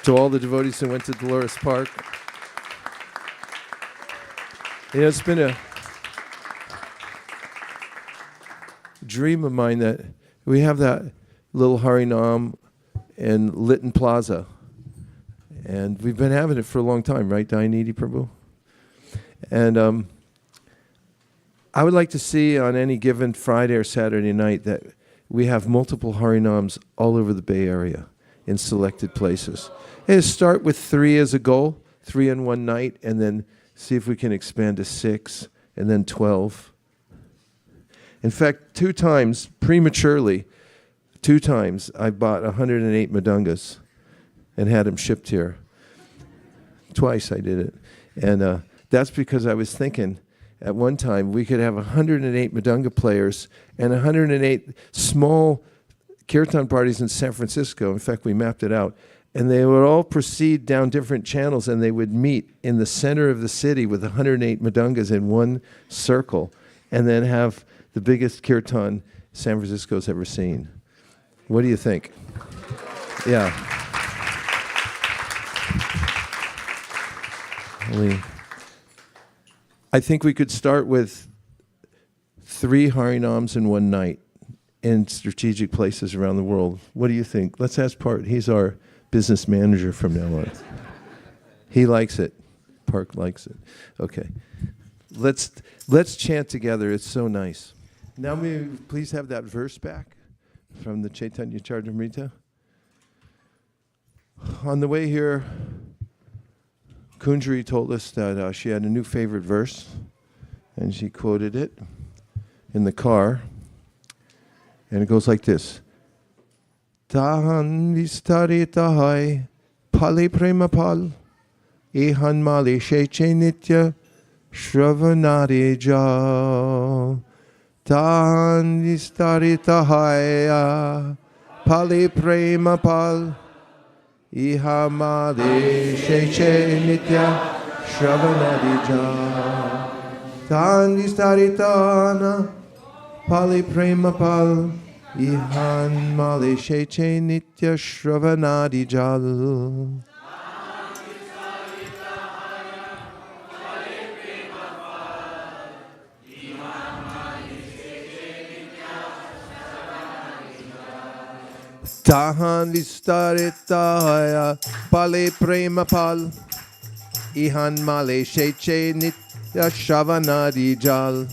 to all the devotees that went to Dolores Park. You know, it's been a dream of mine that we have that little Harinam in Lytton Plaza. And we've been having it for a long time, right, Dayanidhi Prabhu? And I would like to see on any given Friday or Saturday night that we have multiple Harinams all over the Bay Area in selected places. And start with 3 as a goal, 3 in one night, and then see if we can expand to 6, and then 12. In fact, 2 times, prematurely, 2 times, I bought 108 Madungas and had them shipped here. Twice I did it. And that's because I was thinking at one time we could have 108 Madunga players and 108 small kirtan parties in San Francisco. In fact, we mapped it out. And they would all proceed down different channels, and they would meet in the center of the city with 108 Madungas in one circle, and then have the biggest kirtan San Francisco's ever seen. What do you think? Yeah. I think we could start with 3 Harinams in one night in strategic places around the world. What do you think? Let's ask Park. He's our business manager from now on. He likes it. Park likes it. Okay. Let's chant together. It's so nice. Now may we please have that verse back from the Caitanya Charitamrita. On the way here, Kuñjarī told us that she had a new favorite verse, and she quoted it in the car. And it goes like this. Tahan vistarita pali prema pal, ihan mali sheche nitya shravanari jal. Tahan vistarita pali prema pal, ihan mali sheche nitya shravanari jal. Tahan vistarita pali prema pal, ihan male sheche nitya shravanadi jal. Tahan vistaritaya pale prema pal, ihan male sheche nitya shravanadi jal.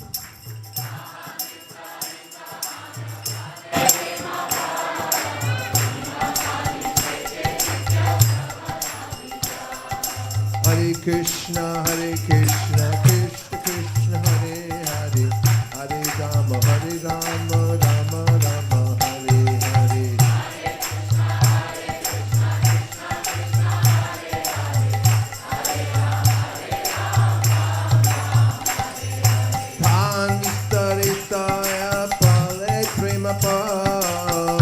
Krishna, Krishna Krishna, Hare Hare, Hare Rama, Rama Rama, Hare Hare. Tanvistaritaya pale prema pal.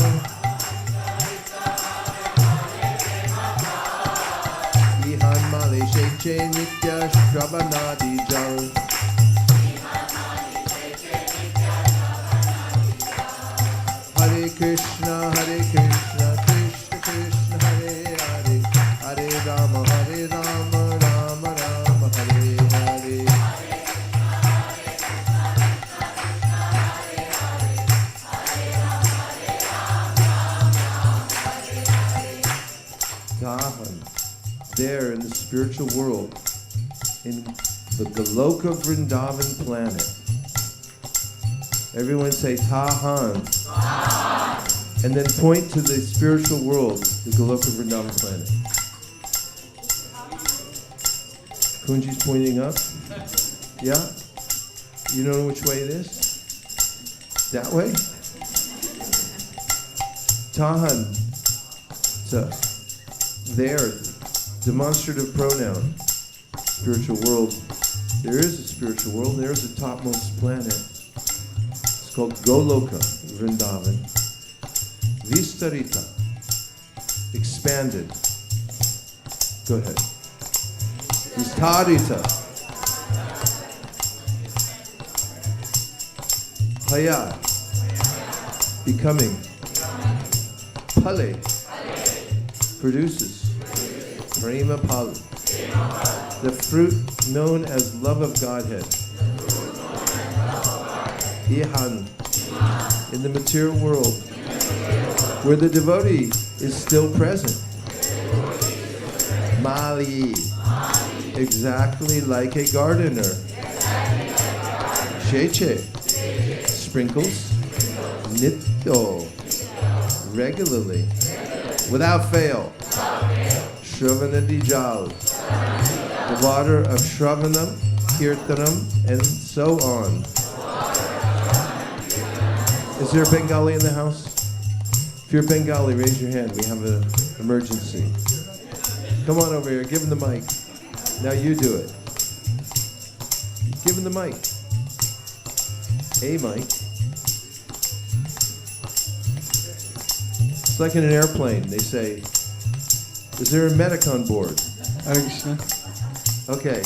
Ihan male sheche nitya shravanadi jal. Hare Krishna, Krishna Krishna, Hare Hare, Hare Rama, Rama Rama, Hare Hare. Dahan, there in the spiritual world, in the Goloka Vrindavan planet. Everyone say Tahan. And then point to the spiritual world, the Goloka Vrindavan planet. Kunji's pointing up. Yeah? You know which way it is? That way? Tahan. So, there, demonstrative pronoun. Spiritual world. There is a spiritual world. There is a topmost planet. It's called Goloka Vrindavan. Vistarita, expanded. Go ahead. Vistarita. Haya, becoming. Pale, produces. Prema pal, the fruit known as love of Godhead. Ihan, in the material world, where the devotee is still present. Mali, exactly like a gardener. Sheche, sprinkles. Nitto, regularly, without fail. Shravana Dijal, the water of Shravanam, Kirtanam, and so on. Is there a Bengali in the house? If you're Bengali, raise your hand. We have an emergency. Come on over here. Give him the mic. Now you do it. Give him the mic. A mic. It's like in an airplane. They say, is there a medic on board? Hare Krishna. Okay.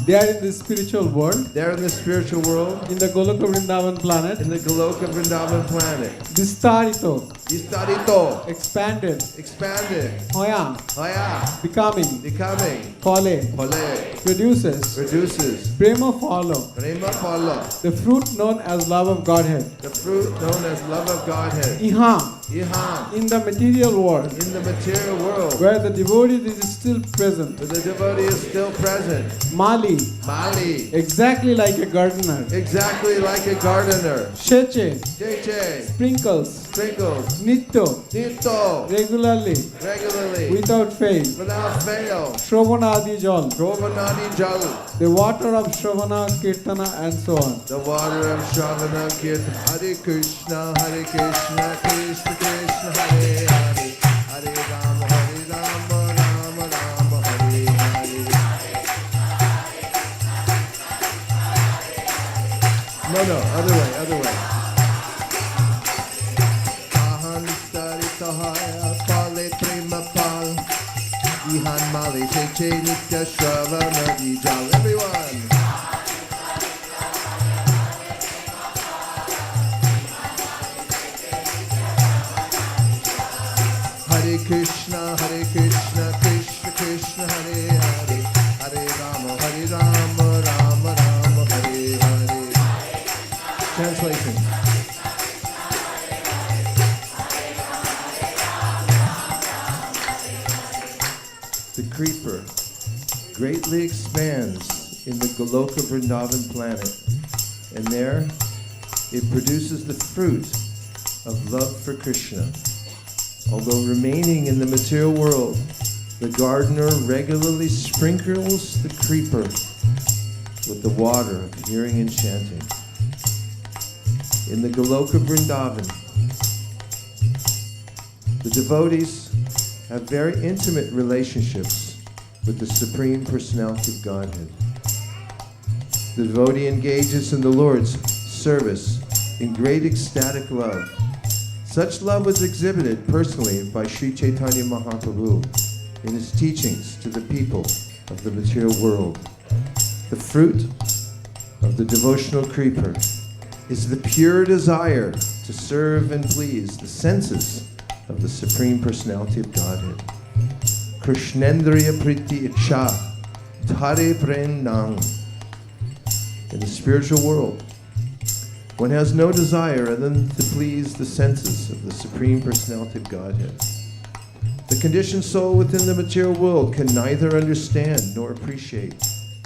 They are in the spiritual world. They're in the spiritual world. In the Goloka Vrindavan planet. In the Goloka Vrindavan planet. Vistarito. Vistarito. Expanded. Expanded. Hoya. Haya. Becoming. Becoming. Pale. Pale. Produces. Produces. Prema follow. Prema pala. The fruit known as love of Godhead. The fruit known as love of Godhead. Iham. Iham. In the material world. In the material world. Where the devotee is still present. Where the devotee is still present. Mali. Mali. Exactly like a gardener. Exactly like a gardener. Sheche. Cheche. Sprinkles. Sprinkles. Nitto. Nitto. Regularly. Regularly. Without fail. Without fail. Shravana Adi Jal. Shravanadi Jal. The water of Shravana, Kirtana and so on. The water of Shravana Kirtana. Hare Krishna, Krishna Krishna, Hare Hare. Hare Rama, Rama Rama, Hare Hare. No, other way. Ahan Staritahaya Pale Prema Pal. Ihan Mali Sheche Nitya Shravana Dijal. Everyone. Hare Krishna, Krishna Krishna, Hare Hare. Hare Rama, Rama Rama, Hare Hare. Translation. The creeper greatly expands in the Goloka Vrindavan planet, and there it produces the fruit of love for Krishna. Although remaining in the material world, The gardener regularly sprinkles the creeper with the water of hearing and chanting. In the Goloka Vrindavan, the devotees have very intimate relationships with the Supreme Personality of Godhead. The devotee engages in the Lord's service in great ecstatic love. Such love was exhibited personally by Sri Caitanya Mahāprabhu in his teachings to the people of the material world. The fruit of the devotional creeper is the pure desire to serve and please the senses of the Supreme Personality of Godhead. Krishnendriya priti iksha tare prendang. In the spiritual world, one has no desire other than to please the senses of the Supreme Personality of Godhead. The conditioned soul within the material world can neither understand nor appreciate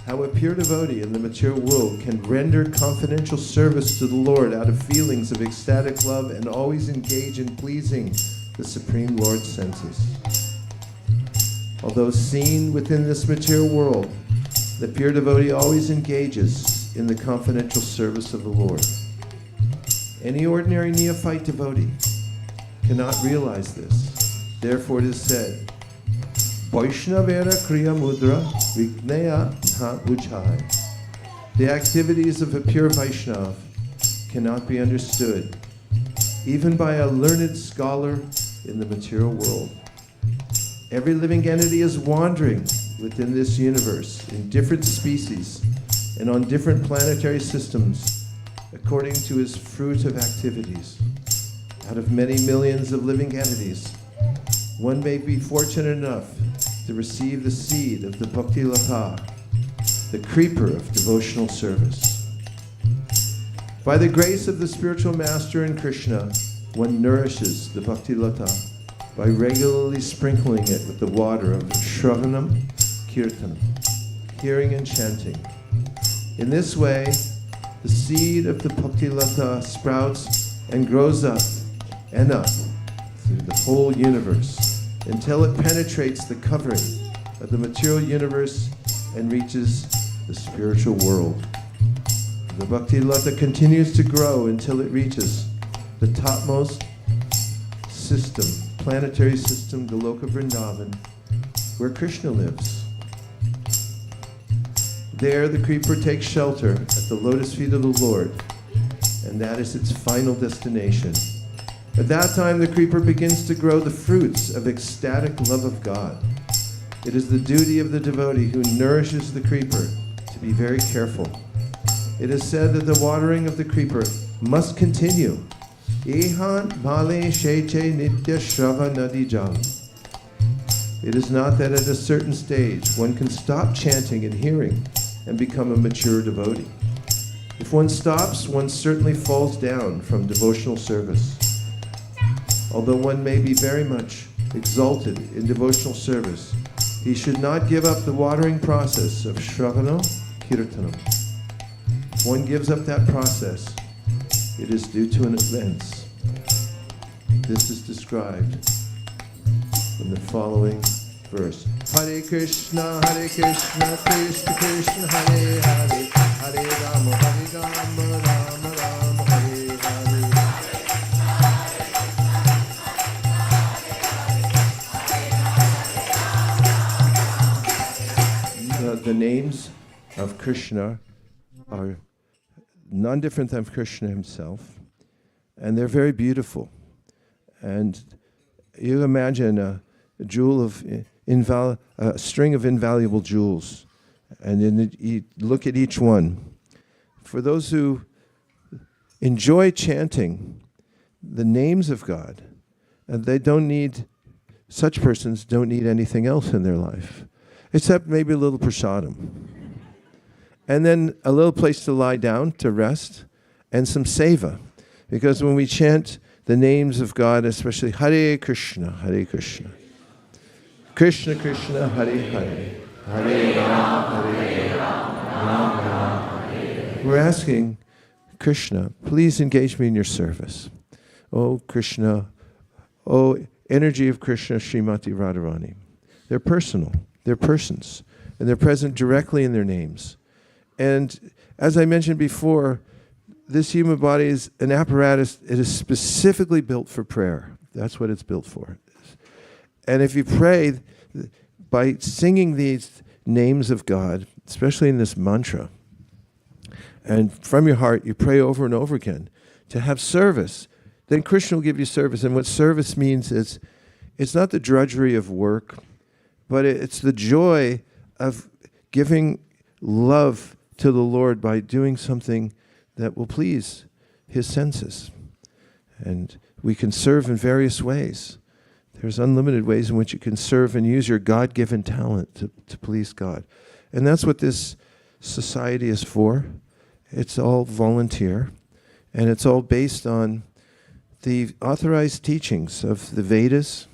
how a pure devotee in the material world can render confidential service to the Lord out of feelings of ecstatic love and always engage in pleasing the Supreme Lord's senses. Although seen within this material world, the pure devotee always engages in the confidential service of the Lord. Any ordinary neophyte devotee cannot realize this. Therefore it is said, Vaishnavera kriya mudra vigneya na ujhai. The activities of a pure Vaishnav cannot be understood, even by a learned scholar in the material world. Every living entity is wandering within this universe in different species and on different planetary systems according to his fruit of activities. Out of many millions of living entities, one may be fortunate enough to receive the seed of the Bhakti Lata, the creeper of devotional service. By the grace of the spiritual master and Krishna, one nourishes the Bhakti Lata by regularly sprinkling it with the water of Shravanam, Kirtanam, hearing and chanting. In this way, the seed of the Bhakti Lata sprouts and grows up and up through the whole universe until it penetrates the covering of the material universe and reaches the spiritual world. The Bhakti Lata continues to grow until it reaches the topmost system, planetary system, Goloka Vrindavan, where Krishna lives. There the creeper takes shelter at the lotus feet of the Lord, and that is its final destination. At that time the creeper begins to grow the fruits of ecstatic love of God. It is the duty of the devotee who nourishes the creeper to be very careful. It is said that the watering of the creeper must continue. Ehan male sheche nitya shrava nadi jam. It is not that at a certain stage one can stop chanting and hearing and become a mature devotee. If one stops, one certainly falls down from devotional service. Although one may be very much exalted in devotional service, he should not give up the watering process of Shravana Kirtanam. If one gives up that process, it is due to an offense. This is described in the following verse. Hare Krishna, Krishna Krishna, Hare Hare, Hare Rama, Rama Rama, Hare Hare. The names of Krishna are none different than Krishna himself, and they're very beautiful. And you imagine a jewel of a string of invaluable jewels, and you look at each one. For those who enjoy chanting the names of God, they don't need, such persons don't need anything else in their life, except maybe a little prasadam. And then a little place to lie down, to rest, and some seva. Because when we chant the names of God, especially Hare Krishna, Krishna Krishna, Hare Hare, Hare Rama, Hare Rama, we're asking Krishna, please engage me in your service. Oh Krishna, oh energy of Krishna, Srimati Radharani, They're personal. They're persons. And they're present directly in their names. And as I mentioned before, this human body is an apparatus. It is specifically built for prayer. That's what it's built for. And if you pray by singing these names of God, especially in this mantra, and from your heart you pray over and over again to have service, then Krishna will give you service. And what service means is it's not the drudgery of work, but it's the joy of giving love to the Lord by doing something that will please his senses. And we can serve in various ways. There's unlimited ways in which you can serve and use your God-given talent to please God. And that's what this society is for. It's all volunteer, and it's all based on the authorized teachings of the Vedas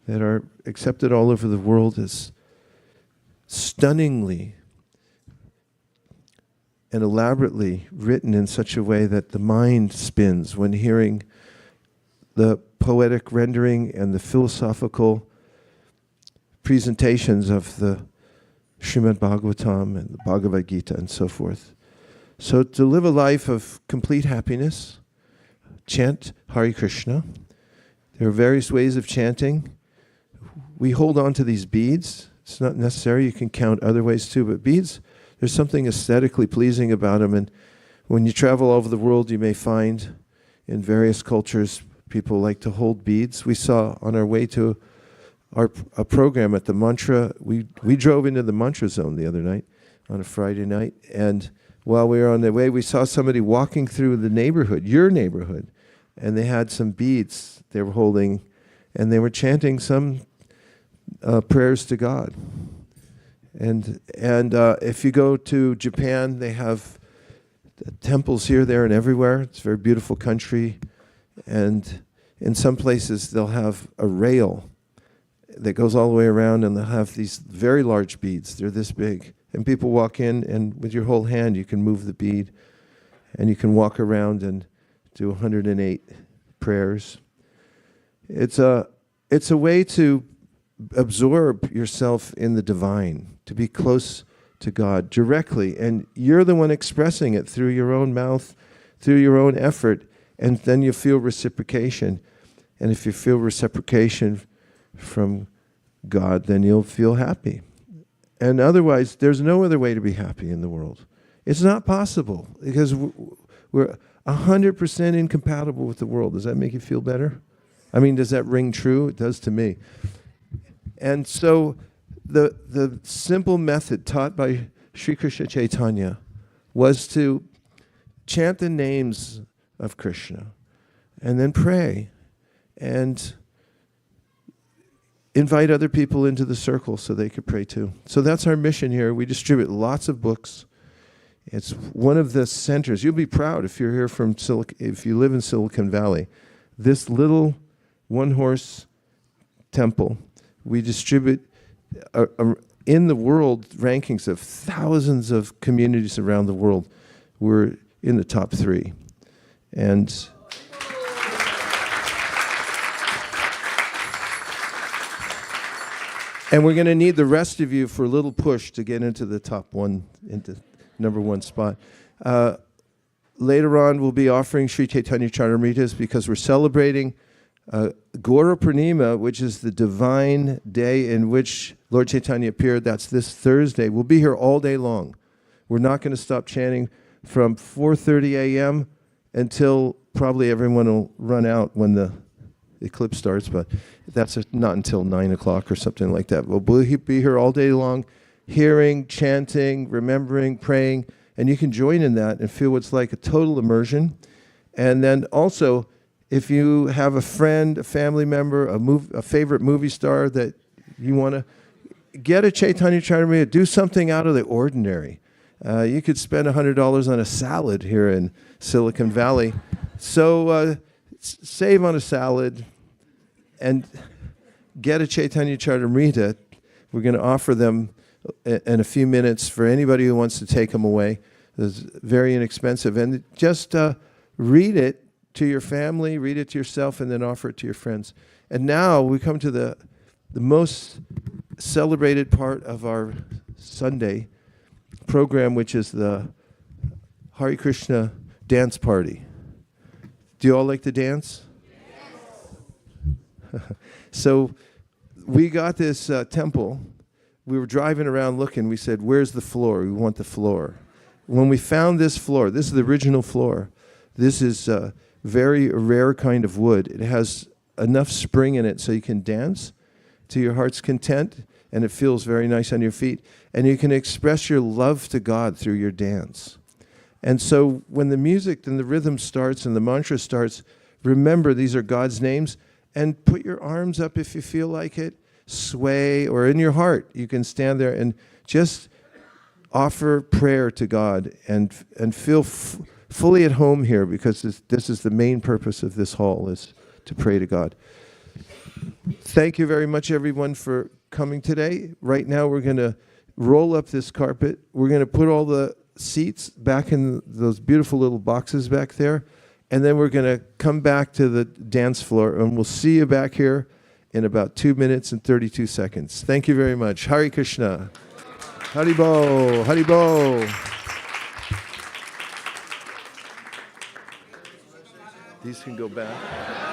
that are accepted all over the world as stunningly and elaborately written in such a way that the mind spins when hearing the poetic rendering and the philosophical presentations of the Srimad Bhagavatam and the Bhagavad Gita and so forth. So to live a life of complete happiness, chant Hare Krishna. There are various ways of chanting. We hold on to these beads. It's not necessary. You can count other ways too, but beads, there's something aesthetically pleasing about them. And when you travel all over the world, you may find in various cultures, people like to hold beads. We saw on our way to a program at the mantra, we drove into the mantra zone the other night on a Friday night, and while we were on the way, we saw somebody walking through the neighborhood, your neighborhood, and they had some beads they were holding, and they were chanting some prayers to God. And if you go to Japan, they have temples here, there, and everywhere. It's a very beautiful country. And in some places, they'll have a rail that goes all the way around, and they'll have these very large beads. They're this big. And people walk in, and with your whole hand, you can move the bead. And you can walk around and do 108 prayers. It's a way to absorb yourself in the divine, to be close to God directly. And you're the one expressing it through your own mouth, through your own effort. And then you feel reciprocation. And if you feel reciprocation from God, then you'll feel happy. And otherwise, there's no other way to be happy in the world. It's not possible because we're 100% incompatible with the world. Does that make you feel better? I mean, does that ring true? It does to me. And so the simple method taught by Sri Krishna Caitanya was to chant the names of Krishna and then pray and invite other people into the circle so they could pray too. So that's our mission here. We distribute lots of books. It's one of the centers. You'll be proud if you're here from if you live in Silicon Valley. This little one-horse temple, we distribute in the world rankings of thousands of communities around the world. We're in the top 3. And we're going to need the rest of you for a little push to get into the top 1, into number 1 spot. Later on, we'll be offering Sri Caitanya Charitamritas because we're celebrating Gaura Purnima, which is the divine day in which Lord Chaitanya appeared. That's this Thursday. We'll be here all day long. We're not going to stop chanting from 4:30 a.m. until probably everyone will run out when the eclipse starts, but that's not until 9 o'clock or something like that. We'll be here all day long, hearing, chanting, remembering, praying, and you can join in that and feel what's like a total immersion. And then also, if you have a friend, a family member, a favorite movie star that you want to get a Caitanya Charitamrita, do something out of the ordinary. You could spend $100 on a salad here in Silicon Valley. So save on a salad and get a Caitanya Charitamrita. We're going to offer them in a few minutes for anybody who wants to take them away. It's very inexpensive. And just read it to your family, read it to yourself, and then offer it to your friends. And now we come to the most celebrated part of our Sunday program, which is the Hare Krishna dance party. Do you all like to dance? Yes. So we got this temple. We were driving around looking. We said, where's the floor? We want the floor. When we found this floor, this is the original floor. This is a very rare kind of wood. It has enough spring in it so you can dance to your heart's content, and it feels very nice on your feet. And you can express your love to God through your dance. And so when the music and the rhythm starts and the mantra starts, remember these are God's names, and put your arms up if you feel like it, sway, or in your heart, you can stand there and just offer prayer to God and feel fully at home here, because this is the main purpose of this hall, is to pray to God. Thank you very much, everyone, for coming today. Right now, we're going to roll up this carpet. We're going to put all the seats back in those beautiful little boxes back there, and then we're going to come back to the dance floor, and we'll see you back here in about 2 minutes and 32 seconds. Thank you very much. Hare Krishna. Haribo. Haribo. These can go back.